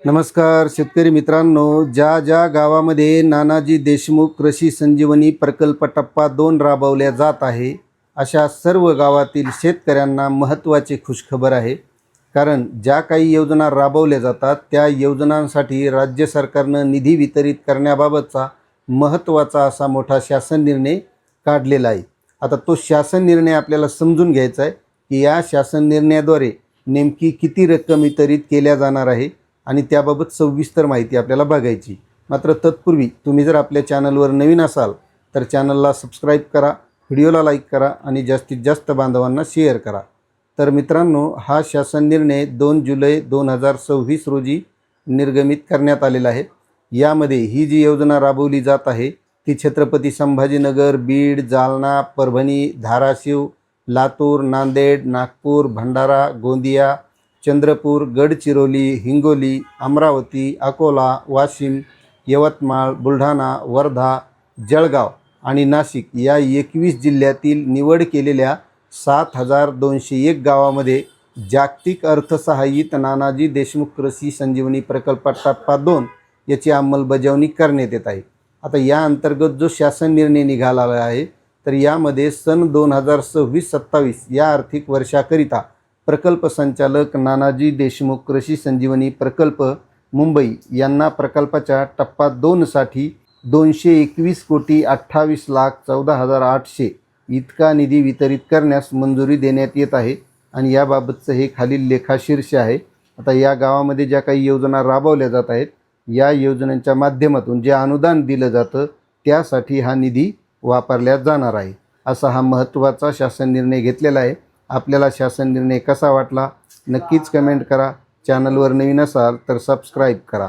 नमस्कार शेतकरी मित्रांनो, ज्या ज्या गावामध्ये नानाजी देशमुख कृषी संजीवनी प्रकल्प टप्पा 2 राबवल्या जात आहे, अशा सर्व गावातील शेतकऱ्यांना महत्त्वाची खुशखबर आहे। कारण ज्या काही योजना राबवल्या जातात त्या योजनांसाठी राज्य सरकारनं निधी वितरित करण्याबाबतचा महत्त्वाचा असा मोठा शासन निर्णय काढलेला आहे। आता तो शासन निर्णय आपल्याला समजून घ्यायचा आहे की या शासन निर्णयाद्वारे नेमकी किती रक्कम वितरित केल्या जाणार आहे आणि त्याबाबत सविस्तर माहिती आपल्याला बघायची। मात्र तत्पूर्वी तुम्ही जर आपल्या चॅनलवर नवीन असाल तर चॅनलला सबस्क्राईब करा, व्हिडिओला लाईक करा आणि जास्तीत जास्त बांधवांना शेअर करा। तर मित्रांनो, हा शासन निर्णय 2 जुलै 2026 रोजी निर्गमित करण्यात आलेला आहे। यामध्ये ही जी योजना राबवली जात आहे ती छत्रपती संभाजीनगर, बीड, जालना, परभणी, धाराशिव, लातूर, नांदेड, नागपूर, भंडारा, गोंदिया, चंद्रपूर, गडचिरोली, हिंगोली, अमरावती, अकोला, वाशिम, यवतमाळ, बुलढाणा, वर्धा, जळगाव आणि नाशिक या 21 जिल्ह्यातील निवड केलेल्या 7201 गावामध्ये जागतिक अर्थसहाय्यित नानाजी देशमुख कृषी संजीवनी प्रकल्प टप्पा 2 याची अंमलबजावणी करण्यात येत आहे। आता या अंतर्गत जो शासन निर्णय निघाला आहे तर यामध्ये सन 2026-27 या आर्थिक वर्षाकरिता प्रकल्प संचालक नानाजी देशमुख कृषी संजीवनी प्रकल्प मुंबई यांना प्रकल्पाच्या टप्पा 2 साठी 221,28,14,800 इतका निधी वितरित करण्यास मंजुरी देण्यात येत आहे आणि याबाबतचं हे खालील लेखाशीर्ष आहे। आता या गावामध्ये ज्या काही योजना राबवल्या जात आहेत या योजनांच्या माध्यमातून जे अनुदान दिलं जातं त्यासाठी हा निधी वापरला जाणार आहे, असा हा महत्त्वाचा शासन निर्णय घेतलेला आहे। आपल्याला शासन निर्णय कसा वाटला नक्कीच कमेंट करा। चॅनलवर नवीन असाल तर सबस्क्राईब करा।